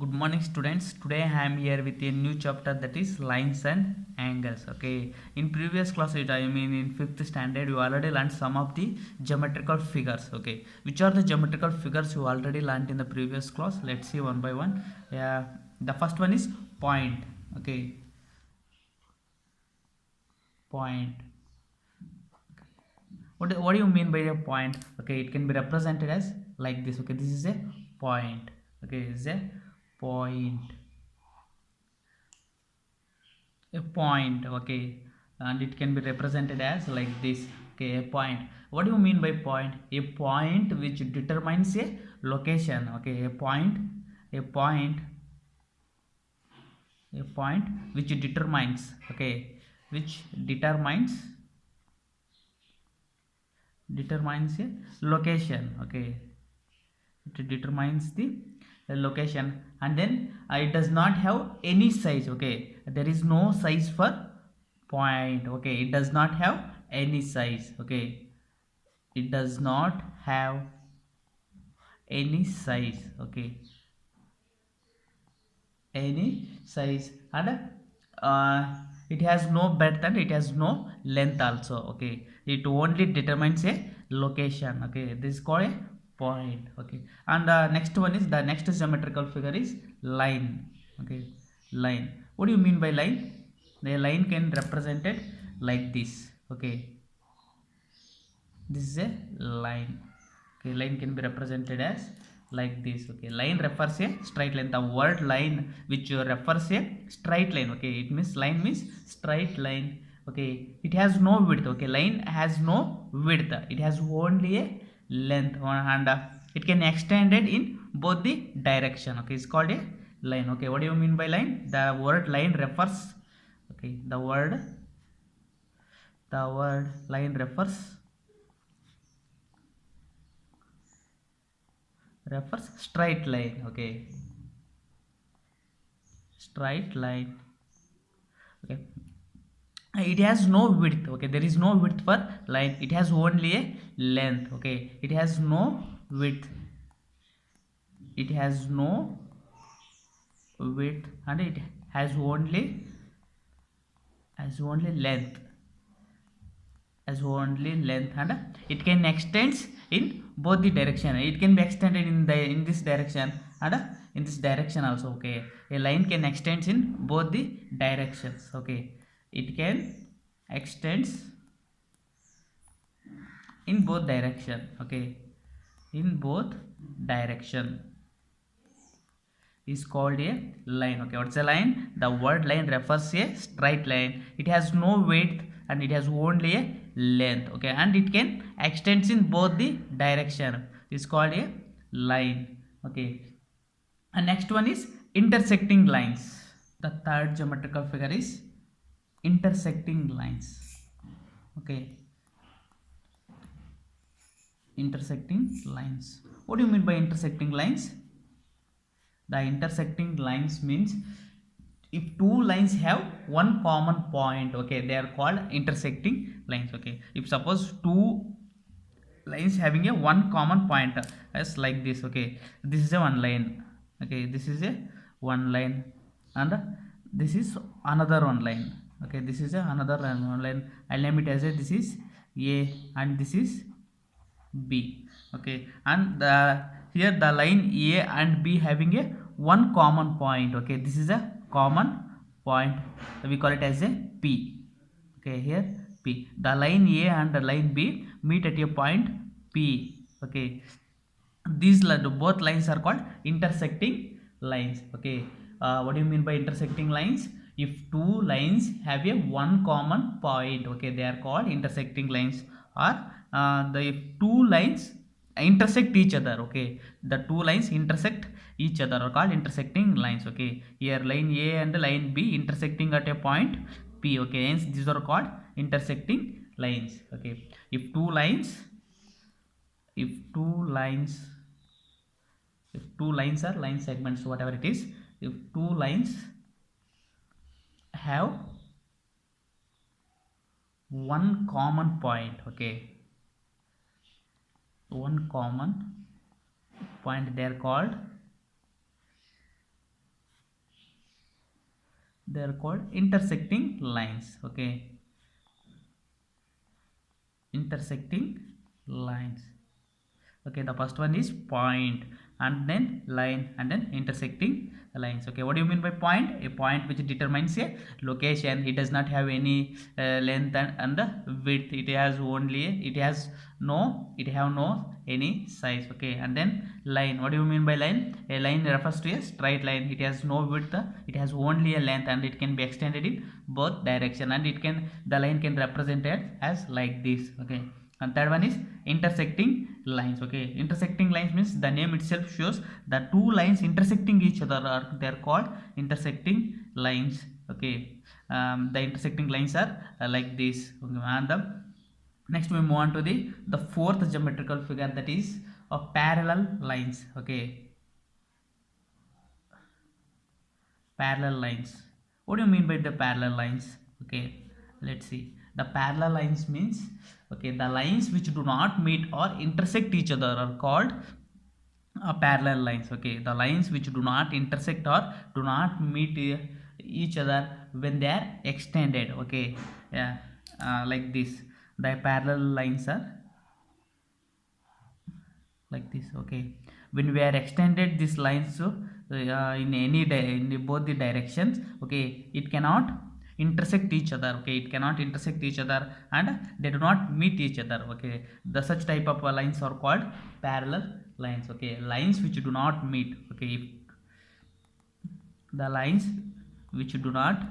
Good morning students. Today I am here with a new chapter, that is lines and angles. Okay, in previous class in 5th standard you already learned some of the geometrical figures. Okay, which are the geometrical figures you already learned in the previous class? Let's see one by one. Yeah, the first one is point. Okay, point. What do you mean by a point? Okay, it can be represented as like this. Okay, this is a point. Okay, this is a point. A point. Okay, and it can be represented as like this. Okay, a point. What do you mean by point? A point which determines a location. Okay, a point which determines. Okay, which determines a location. Okay, it determines the location, and then it does not have any size. Okay, there is no size for point. Okay, it does not have any size. Okay, it does not have any size. Okay, any size, and it has no breadth and it has no length also. Okay, it only determines a location. Okay, this is called a point. Okay, and the next one is, the next geometrical figure is line. Okay, line. What do you mean by line? The line can represent it like this. Okay, this is a line. Okay, line can be represented as like this. Okay, line refers a straight line. The word line which refers a straight line. Okay, it means line means straight line. Okay, it has no width. Okay, line has no width, it has only a length, and it can extend it in both the direction. Okay, it's called a line. Okay, what do you mean by line? The word line refers, okay, the word line refers straight line. Okay, straight line. Okay, it has no width. Okay, there is no width for line, it has only a length. Okay, it has no width, it has no width, and it has only length, and it can extends in both the direction. It can be extended in this direction, and in this direction also. Okay, a line can extends in both the directions. Okay, it can extends in both direction. Okay, in both direction is called a line. Okay, what's a line? The word line refers a straight line, it has no width and it has only a length. Okay, and it can extends in both the direction, is called a line. Okay, and next one is intersecting lines. The third geometrical figure is intersecting lines. Okay, intersecting lines. What do you mean by intersecting lines? The intersecting lines means if two lines have one common point. Okay, they are called intersecting lines. Okay, if suppose two lines having a one common point, as like this. Okay, this is a one line. Okay, this is a one line, and this is another one line. Okay, this is a another one line. I'll name it as a, this is A and this is B. Okay, and here the line A and B having a one common point. Okay, this is a common point, we call it as a P. Okay, here P, the line A and the line B meet at a point P. Okay, these both lines are called intersecting lines. Okay, what do you mean by intersecting lines? If two lines have a one common point, okay, they are called intersecting lines. Or the if two lines intersect each other. Okay, the two lines intersect each other are called intersecting lines. Okay, here line A and line B intersecting at a point P. Okay, hence these are called intersecting lines. Okay, if two lines if two lines if two lines are line segments, whatever it is, if two lines have one common point. Okay, one common point, they are called they are called intersecting lines. Okay, intersecting lines. Okay, the first one is point, and then line, and then intersecting lines. Okay, what do you mean by point? A point which determines a location. It does not have any length and the width. It has only, it have no any size. Okay, and then line. What do you mean by line? A line refers to a straight line. It has no width, it has only a length, and it can be extended in both direction, and the line can represent it as like this. Okay, and third one is intersecting lines. Okay, intersecting lines means the name itself shows the two lines intersecting each other are, they are called intersecting lines. Okay, the intersecting lines are like this. Okay, and the next we move on to the fourth geometrical figure, that is of parallel lines. Okay, parallel lines. What do you mean by the parallel lines? Okay, let's see. The parallel lines means, okay, the lines which do not meet or intersect each other are called parallel lines. Okay, the lines which do not intersect or do not meet each other when they are extended. Okay, yeah, like this, the parallel lines are like this. Okay, when we are extended these lines, so in in both the directions, okay, it cannot intersect each other. Okay, it cannot intersect each other, and they do not meet each other. Okay, the such type of lines are called parallel lines. Okay, lines which do not meet. Okay, if the lines which do not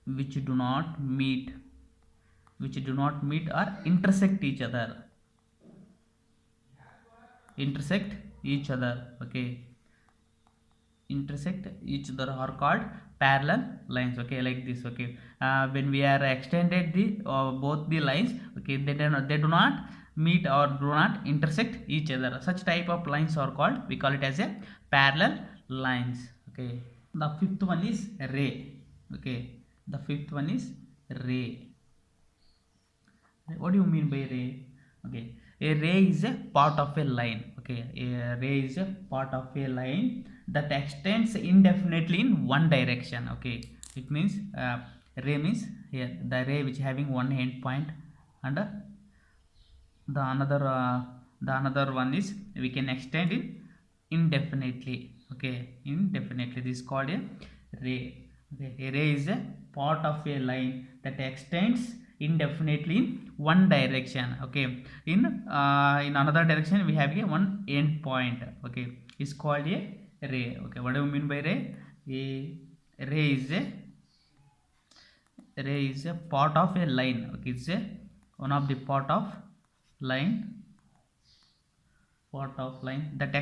which do not meet or intersect each other. Okay, intersect each other are called parallel lines. Okay, like this. Okay, when we are extended the both the lines, okay, they do not meet or do not intersect each other. Such type of lines are called, we call it as a parallel lines. Okay, the fifth one is ray. Okay, the fifth one is ray. What do you mean by ray? Okay, a ray is a part of a line. Okay, a ray is a part of a line that extends indefinitely in one direction. Okay, it means ray means here the ray which having one end point, and the another one is we can extend it indefinitely. Okay, indefinitely, this is called a ray. Okay, a ray is a part of a line that extends indefinitely in one direction. Okay, in another direction we have a one end point. Okay, it's called a ray. Okay, what do you mean by ray? A ray is a part of a line. Okay, it's a one of the line part of line that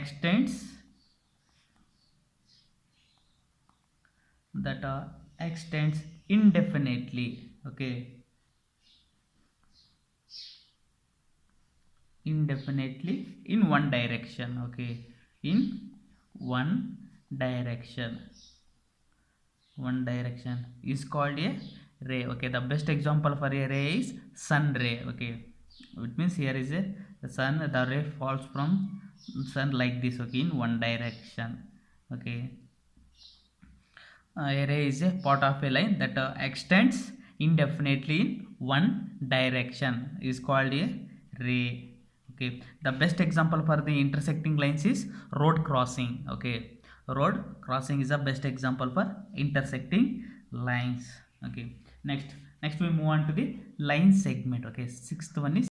extends indefinitely. Okay, indefinitely in one direction. Okay, in one direction is called a ray. Okay, the best example for a ray is sun ray. Okay, it means here is the sun, the ray falls from sun like this. Okay, in one direction. Okay, a ray is a part of a line that extends indefinitely in one direction is called a ray. Okay, the best example for the intersecting lines is road crossing. Okay, road crossing is the best example for intersecting lines. Okay, next we move on to the line segment. Okay, sixth one is